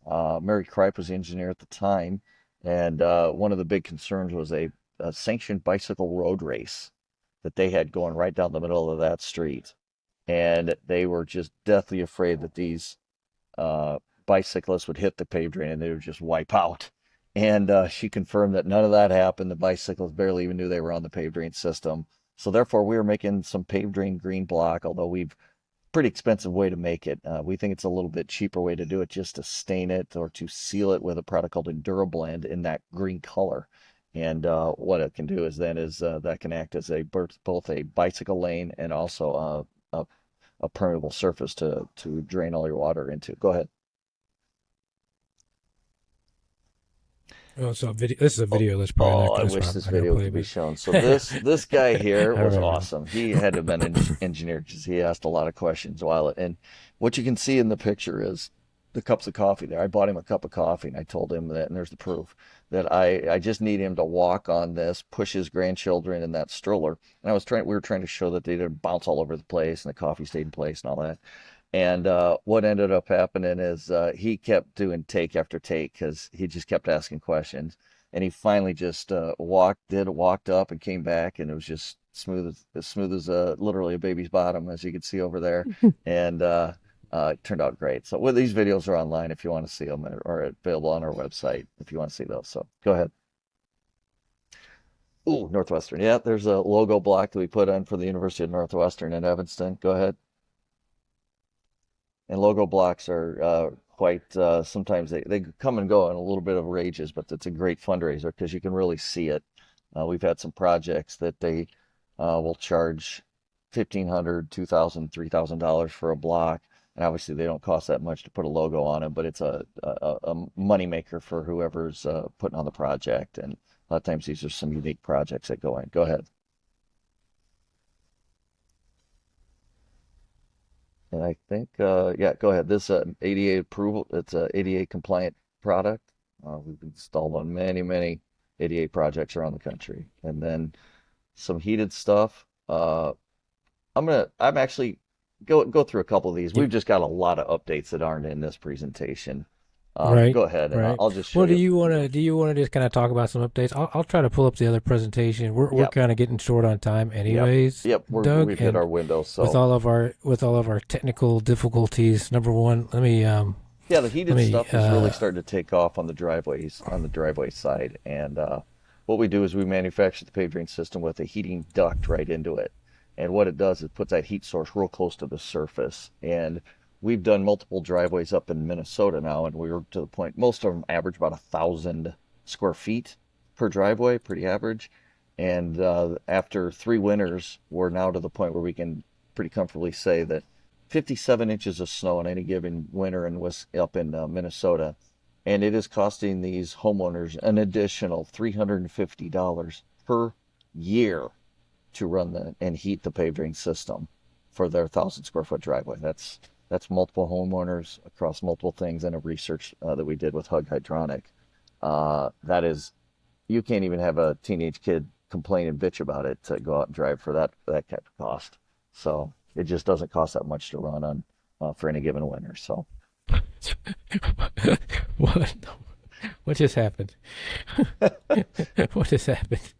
Mary Kripe was the engineer at the time, and one of the big concerns was a sanctioned bicycle road race that they had going right down the middle of that street. And they were just deathly afraid that these bicyclists would hit the paved drain and they would just wipe out. And she confirmed that none of that happened. The bicyclists barely even knew they were on the paved drain system. So therefore, we were making some paved drain green block, although we've pretty expensive way to make it. We think it's a little bit cheaper way to do it, just to stain it or to seal it with a product called EnduraBlend in that green color. And what it can do is that can act as both a bicycle lane and also a permeable surface to drain all your water into. Go ahead. Oh, so video. This is a Oh, video that's probably oh, not. I That's wish why this I'm not gonna video play, could be but shown. So this guy here I was remember him. awesome. He had to have been an engineer because he asked a lot of questions while it. And what you can see in the picture is the cups of coffee there. I bought him a cup of coffee and I told him that, and there's the proof that I just need him to walk on this, push his grandchildren in that stroller. And we were trying to show that they didn't bounce all over the place and the coffee stayed in place and all that. And what ended up happening is he kept doing take after take because he just kept asking questions. And he finally just walked up and came back, and it was just smooth as literally a baby's bottom, as you can see over there. And it turned out great. So well, these videos are online if you want to see them, or available on our website if you want to see those. So go ahead. Ooh, Northwestern. Yeah, there's a logo block that we put on for the University of Northwestern in Evanston. Go ahead. And logo blocks are quite sometimes they come and go in a little bit of rages, but it's a great fundraiser because you can really see it. We've had some projects that they will charge $1,500, $2,000, $3,000 for a block, and obviously they don't cost that much to put a logo on them, but it's a money maker for whoever's putting on the project. And a lot of times these are some unique projects that go in. Go ahead. And I think, yeah, go ahead. This ADA approval, it's a ADA compliant product. We've installed on many ADA projects around the country. And then some heated stuff. I'm actually go through a couple of these. Yeah. We've just got a lot of updates that aren't in this presentation. Right, Go ahead and right. I'll just show Well, do you. you want to just kind of talk about some updates? I'll try to pull up the other presentation. We're Yep, kind of getting short on time, yep, anyways, yep. Doug. We've hit our And window. with So all of our technical difficulties, number one, yeah, the let heated me stuff is really starting to take off on the driveway side. And what we do is we manufacture the pave drain system with a heating duct right into it. And what it does is puts that heat source real close to the surface. And we've done multiple driveways up in Minnesota now, and we were to the point, most of them average about 1,000 square feet per driveway, pretty average. And after 3 winters, we're now to the point where we can pretty comfortably say that 57 inches of snow in any given winter and was up in Minnesota. And it is costing these homeowners an additional $350 per year to run and heat the PaveDrain system for their 1,000 square foot driveway. That's multiple homeowners across multiple things, and a research that we did with Hug Hydronic. That is, you can't even have a teenage kid complain and bitch about it to go out and drive for that kind of cost. So it just doesn't cost that much to run on for any given winter. So what? What just happened? What just happened?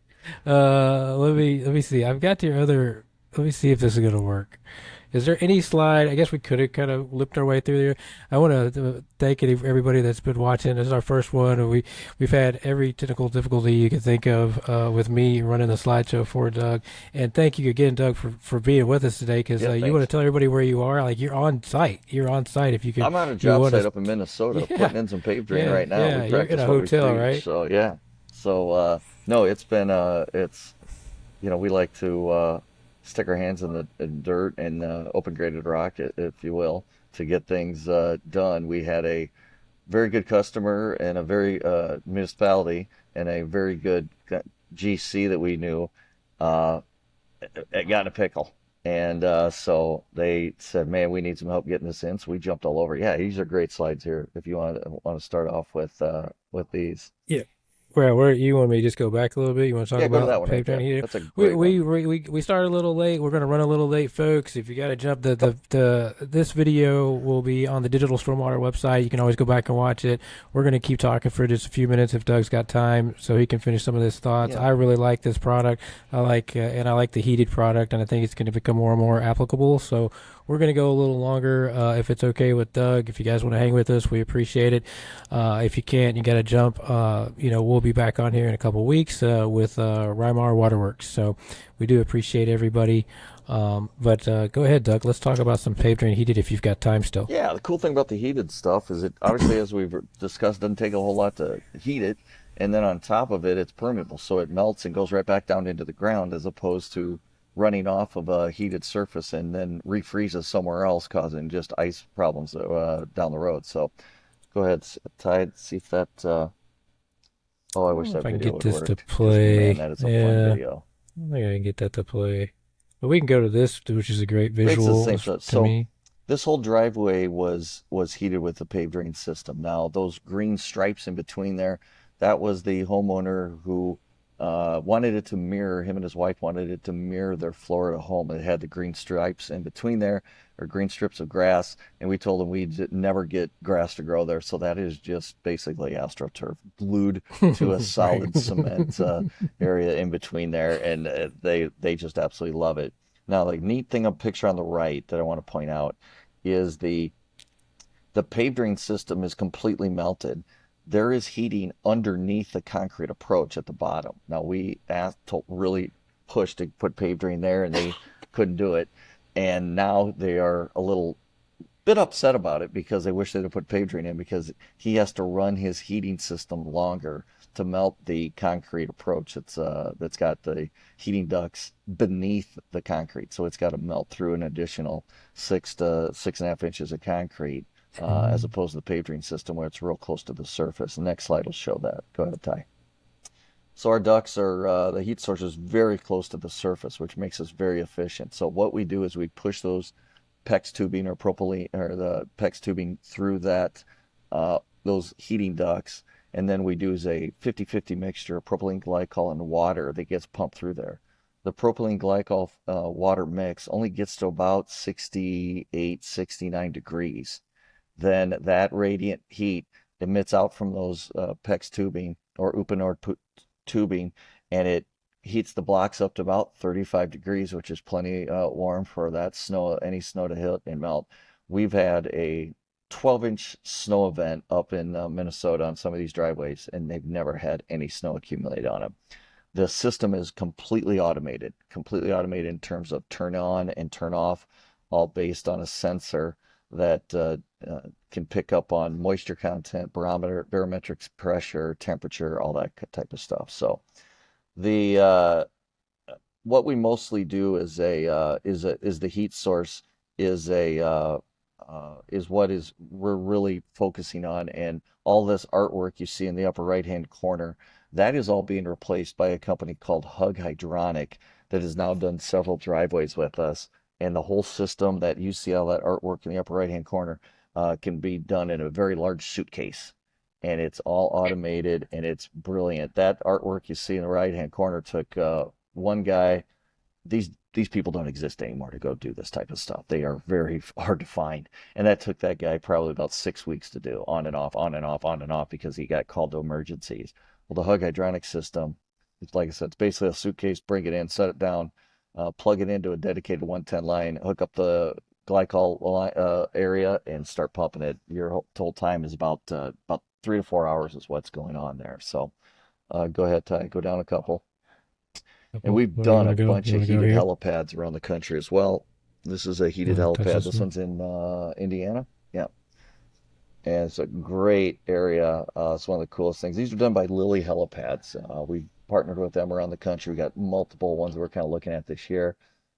Let me see. I've got your other. Let me see if this is gonna work. Is there any slide? I guess we could have kind of lipped our way through there. I want to thank everybody that's been watching. This is our first one. And we've had every technical difficulty you can think of with me running the slideshow for Doug. And thank you again, Doug, for being with us today. Because you want to tell everybody where you are. Like you're on site. You're on site. If you can. I'm on a job site up in Minnesota, putting in some PaveDrain right now. Yeah, you're in a hotel, right? So yeah. So no, it's been we like to stick our hands in the dirt and open graded rock, if you will, to get things done. We had a very good customer and a very municipality and a very good GC that we knew it got in a pickle. And so they said, man, we need some help getting this in. So we jumped all over. Yeah, these are great slides here if you want to start off with these. Yeah. Where you want me to just go back a little bit? You want to talk about that one PaveDrain right here? That's a great one. We started a little late. We're going to run a little late, folks. If you got to jump, this video will be on the Digital Stormwater website. You can always go back and watch it. We're going to keep talking for just a few minutes if Doug's got time, so he can finish some of his thoughts. Yeah. I really like this product. I like the heated product, and I think it's going to become more and more applicable. So we're going to go a little longer if it's okay with Doug. If you guys want to hang with us, we appreciate it. If you can't, you got to jump. We'll be back on here in a couple weeks with Rymar Waterworks. So we do appreciate everybody. But go ahead, Doug. Let's talk about some PaveDrain heated if you've got time still. Yeah, the cool thing about the heated stuff is it obviously, as we've discussed, doesn't take a whole lot to heat it. And then on top of it, it's permeable. So it melts and goes right back down into the ground as opposed to running off of a heated surface and then refreezes somewhere else, causing just ice problems down the road. So go ahead, Ty, see if that... I wish that video would work. If I can get this to play. Man, that is a fun video. I think I can get that to play. But we can go to this, which is a great visual to me. This whole driveway was heated with the PaveDrain system. Now, those green stripes in between there, that was the homeowner who wanted it to mirror, him and his wife wanted it to mirror their Florida home. It had the green stripes in between there, or green strips of grass, and we told them we'd never get grass to grow there, so that is just basically AstroTurf glued to a solid cement area in between there, and they just absolutely love it. Now, the neat thing, a picture on the right that I want to point out is the PaveDrain system is completely melted. There is heating underneath the concrete approach at the bottom. Now, we asked to really push to put PaveDrain there, and they couldn't do it. And now they are a little bit upset about it because they wish they'd have put PaveDrain in, because he has to run his heating system longer to melt the concrete approach. That's got the heating ducts beneath the concrete, so it's got to melt through an additional 6 to 6.5 inches of concrete. As opposed to the PaveDrain system where it's real close to the surface. The next slide will show that. Go ahead, Ty. So our ducts are, the heat source is very close to the surface, which makes us very efficient. So what we do is we push those PEX tubing or propylene, or the PEX tubing through that, those heating ducts, and then we do is a 50-50 mixture of propylene glycol and water that gets pumped through there. The propylene glycol water mix only gets to about 68, 69 degrees. Then that radiant heat emits out from those PEX tubing or Uponor tubing, and it heats the blocks up to about 35 degrees, which is plenty warm for that snow, any snow to hit and melt. We've had a 12-inch snow event up in Minnesota on some of these driveways, and they've never had any snow accumulate on them. The system is completely automated in terms of turn on and turn off, all based on a sensor that can pick up on moisture content, barometric pressure, temperature, all that type of stuff. So the what we mostly do is the heat source is a is what is we're really focusing on, and all this artwork you see in the upper right hand corner, that is all being replaced by a company called Hug Hydronic that has now done several driveways with us, and the whole system that you see, all that artwork in the upper right hand corner, can be done in a very large suitcase, and it's all automated and it's brilliant. That artwork you see in the right hand corner took one guy. These people don't exist anymore to go do this type of stuff. They are very hard to find, and that took that guy probably about 6 weeks to do, on and off, on and off, on and off, because he got called to emergencies. Well, the Hug Hydronic system, it's like I said, it's basically a suitcase. Bring it in, set it down, plug it into a dedicated 110 line, hook up the glycol area, and start pumping it. Your total time is about 3 to 4 hours is what's going on there. So go ahead, Ty, go down a couple. And we've Where do you done want a to go? bunch You of want to go heated here? helipads around the country as well. This is a You heated want to touch helipad. this This one? one's in Indiana. Yeah. And it's a great area. It's one of the coolest things. These are done by Lilly Helipads. We partnered with them around the country. We got multiple ones that we're kind of looking at this year.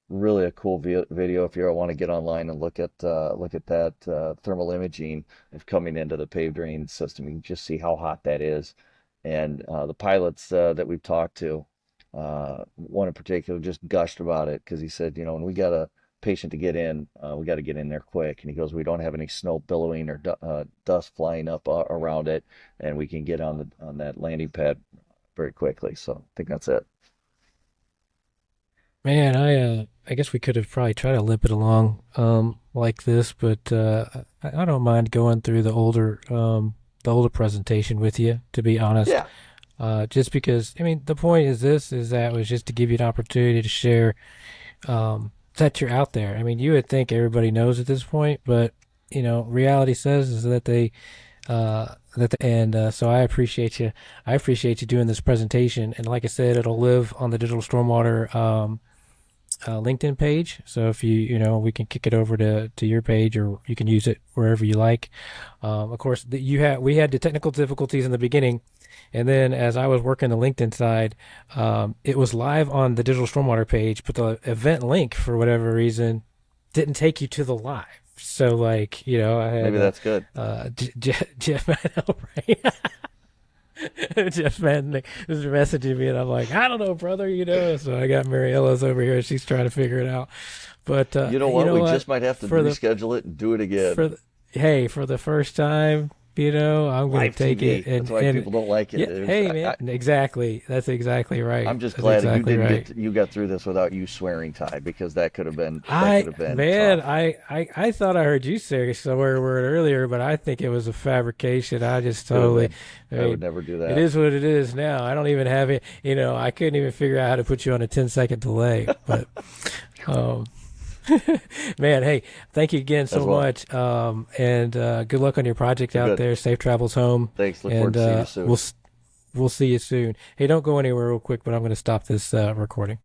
Really a cool video if you ever want to get online and look at that thermal imaging of coming into the PaveDrain system. You can just see how hot that is. And the pilots that we've talked to, one in particular, just gushed about it because he said, you know, when we got a patient to get in, we got to get in there quick. And he goes, we don't have any snow billowing or dust flying up around it, and we can get on that landing pad very quickly. So I think that's it. Man, I guess we could have probably tried to limp it along like this, but I don't mind going through the older presentation with you, to be honest. Yeah. Just because, I mean, the point is that was just to give you an opportunity to share that you're out there. I mean, you would think everybody knows at this point, but reality says is that so I appreciate you. I appreciate you doing this presentation, and like I said, it'll live on the Digital Stormwater LinkedIn page. So if we can kick it over to your page, or you can use it wherever you like. Of course, we had the technical difficulties in the beginning, and then as I was working the LinkedIn side, it was live on the Digital Stormwater page, but the event link for whatever reason didn't take you to the live. So I Maybe had that's good. Jeff, I know, right? Jeff Madden is messaging me, and I'm like, I don't know, brother, So I got Mariella's over here; she's trying to figure it out. But You know you what? know We what? just might have to For the reschedule it and do it again. for the, hey, for the first time, I'm gonna Live take it, TV. That's why and people don't like it. yeah, hey, man, exactly. That's exactly right. I'm just That's glad that you exactly didn't right. you got through this without you swearing, Ty, because that could I have been man, tough. I thought I heard you say somewhere word earlier, but I think it was a fabrication. I just Could have totally. been. I I would mean, never do it that. is what it is now. I don't even have it. I couldn't even figure out how to put you on a 10-second delay. But um, man, hey, thank you again As so well. much. And good luck on your project out Good. there. Safe travels home, Thanks. Look forward and to seeing you soon. we'll see you soon. Hey, don't go anywhere real quick, but I'm going to stop this recording.